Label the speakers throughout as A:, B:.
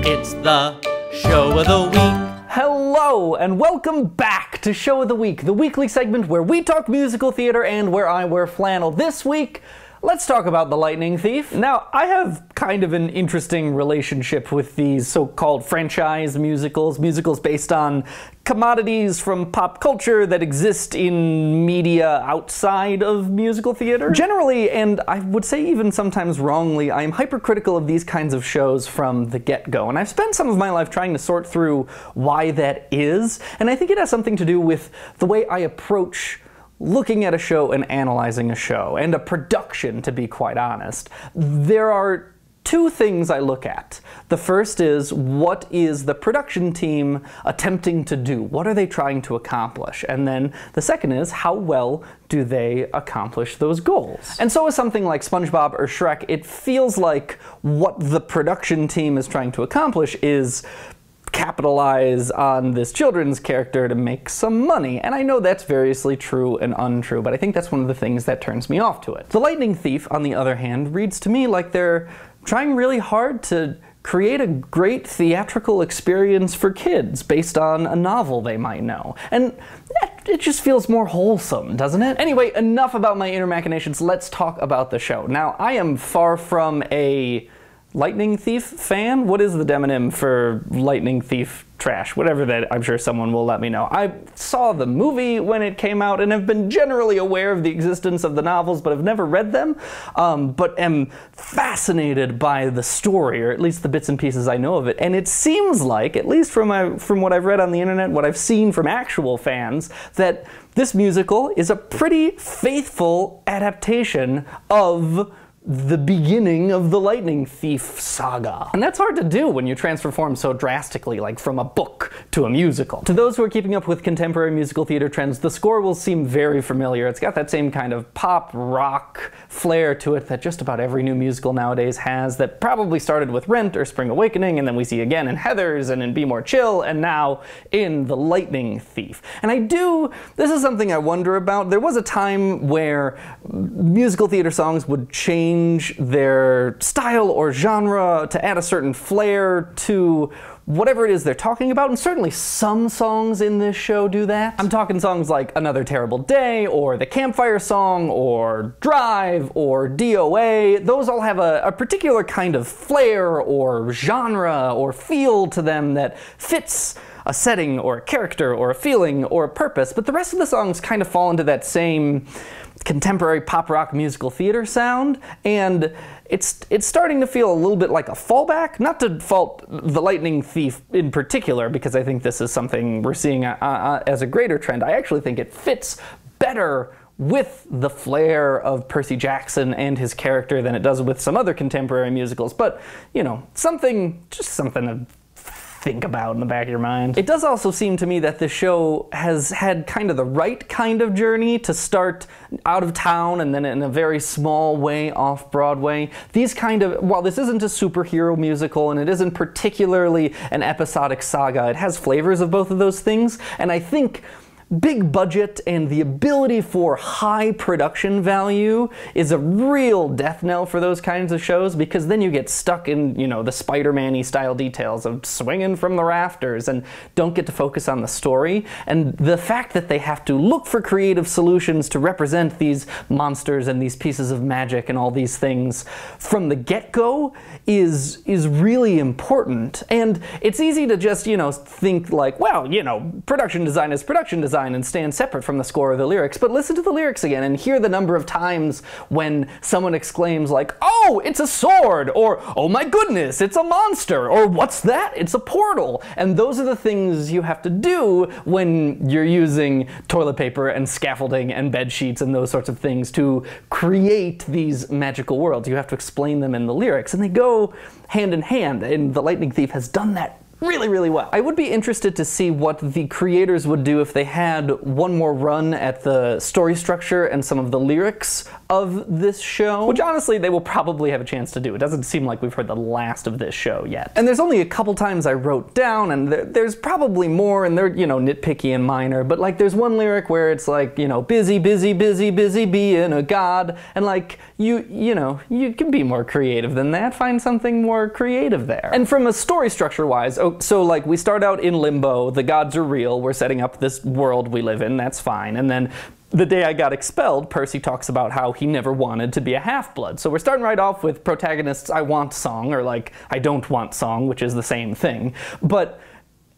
A: It's the show of the week.
B: Hello, and welcome back to Show of the Week, the weekly segment where we talk musical theater and where I wear flannel. This week, let's talk about The Lightning Thief. Now, I have kind of an interesting relationship with these so-called franchise musicals based on commodities from pop culture that exist in media outside of musical theater. Generally, and I would say even sometimes wrongly, I am hypercritical of these kinds of shows from the get-go, and I've spent some of my life trying to sort through why that is, and I think it has something to do with the way I approach looking at a show and analyzing a show, and a production, to be quite honest. There are two things I look at. The first is, what is the production team attempting to do? What are they trying to accomplish? And then the second is, how well do they accomplish those goals? And so with something like SpongeBob or Shrek, it feels like what the production team is trying to accomplish is capitalize on this children's character to make some money. And I know that's variously true and untrue, but I think that's one of the things that turns me off to it. The Lightning Thief, on the other hand, reads to me like they're trying really hard to create a great theatrical experience for kids based on a novel they might know. And it just feels more wholesome, doesn't it? Anyway, enough about my inner machinations. Let's talk about the show. Now, I am far from a Lightning Thief fan? What is the demonym for Lightning Thief trash? Whatever that, I'm sure someone will let me know. I saw the movie when it came out and have been generally aware of the existence of the novels, but have never read them, but am fascinated by the story, or at least the bits and pieces I know of it. And it seems like, at least from what I've read on the internet, what I've seen from actual fans, that this musical is a pretty faithful adaptation of the beginning of the Lightning Thief saga. And that's hard to do when you transform so drastically, like from a book to a musical. To those who are keeping up with contemporary musical theater trends, the score will seem very familiar. It's got that same kind of pop rock flair to it that just about every new musical nowadays has, that probably started with Rent or Spring Awakening, and then we see again in Heathers and in Be More Chill, and now in The Lightning Thief. And this is something I wonder about. There was a time where musical theater songs would change their style or genre to add a certain flair to whatever it is they're talking about, and certainly some songs in this show do that. I'm talking songs like Another Terrible Day, or The Campfire Song, or Drive, or DOA. Those all have a particular kind of flair or genre or feel to them that fits a setting or a character or a feeling or a purpose, but the rest of the songs kind of fall into that same contemporary pop rock musical theater sound, and it's starting to feel a little bit like a fallback. Not to fault The Lightning Thief in particular, because I think this is something we're seeing as a greater trend. I actually think it fits better with the flair of Percy Jackson and his character than it does with some other contemporary musicals, but, you know, just something to think about in the back of your mind. It does also seem to me that this show has had kind of the right kind of journey to start out of town and then in a very small way off Broadway. While this isn't a superhero musical and it isn't particularly an episodic saga, it has flavors of both of those things, and I think big budget and the ability for high production value is a real death knell for those kinds of shows, because then you get stuck in, you know, the Spider-Man-y style details of swinging from the rafters and don't get to focus on the story. And the fact that they have to look for creative solutions to represent these monsters and these pieces of magic and all these things from the get-go is really important. And it's easy to just, you know, think like, well, you know, production design is production design and stand separate from the score or the lyrics, but listen to the lyrics again and hear the number of times when someone exclaims like, oh, it's a sword, or oh my goodness, it's a monster, or what's that? It's a portal. And those are the things you have to do when you're using toilet paper and scaffolding and bed sheets and those sorts of things to create these magical worlds. You have to explain them in the lyrics, and they go hand in hand, and The Lightning Thief has done that really, really well. I would be interested to see what the creators would do if they had one more run at the story structure and some of the lyrics of this show, which honestly they will probably have a chance to do. It doesn't seem like we've heard the last of this show yet. And there's only a couple times I wrote down, and there's probably more, and they're, you know, nitpicky and minor, but like there's one lyric where it's like, you know, busy, busy, busy, busy being a god, and like, you know, you can be more creative than that. Find something more creative there. And from a story structure wise, so like we start out in limbo, the gods are real, we're setting up this world we live in, that's fine, and then the day I got expelled, Percy talks about how he never wanted to be a half-blood. So we're starting right off with protagonist's I want song, or like I don't want song, which is the same thing. But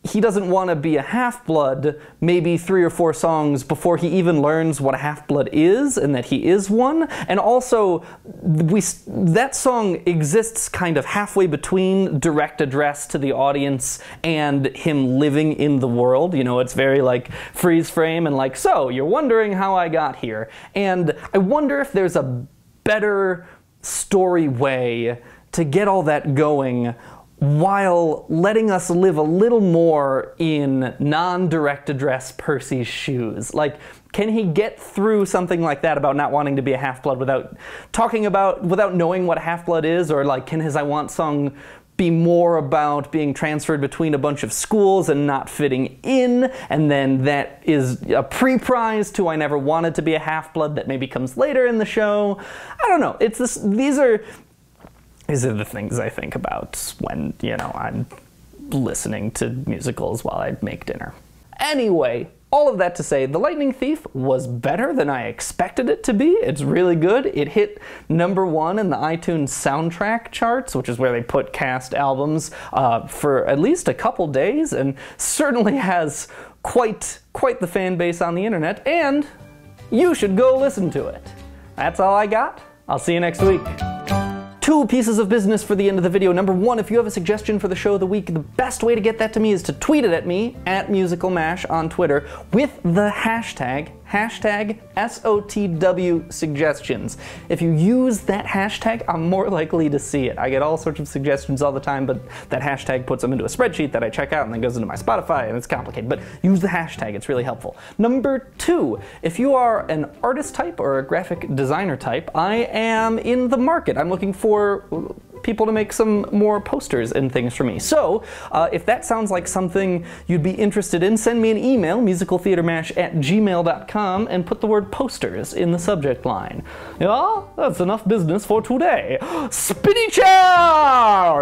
B: he doesn't want to be a half-blood maybe 3 or 4 songs before he even learns what a half-blood is and that he is one. And also, that song exists kind of halfway between direct address to the audience and him living in the world. You know, it's very like freeze frame and like, so, you're wondering how I got here. And I wonder if there's a better story way to get all that going while letting us live a little more in non-direct address Percy's shoes. Like, can he get through something like that about not wanting to be a half-blood without knowing what half-blood is? Or like, can his I Want song be more about being transferred between a bunch of schools and not fitting in, and then that is a pre-prize to I never wanted to be a half-blood that maybe comes later in the show? I don't know. It's this, these are the things I think about when, you know, I'm listening to musicals while I make dinner. Anyway, all of that to say, The Lightning Thief was better than I expected it to be. It's really good. It hit #1 in the iTunes soundtrack charts, which is where they put cast albums for at least a couple days, and certainly has quite the fan base on the internet, and you should go listen to it. That's all I got. I'll see you next week. 2 pieces of business for the end of the video. #1, if you have a suggestion for the show of the week, the best way to get that to me is to tweet it at me, @MusicalMash on Twitter, with the hashtag SOTW suggestions. If you use that hashtag, I'm more likely to see it. I get all sorts of suggestions all the time, but that hashtag puts them into a spreadsheet that I check out and then goes into my Spotify, and it's complicated. But use the hashtag, it's really helpful. #2, if you are an artist type or a graphic designer type, I am in the market. I'm looking for people to make some more posters and things for me. So, if that sounds like something you'd be interested in, send me an email, musicaltheatermash@gmail.com, and put the word posters in the subject line. Yeah, that's enough business for today. Spinny Chow!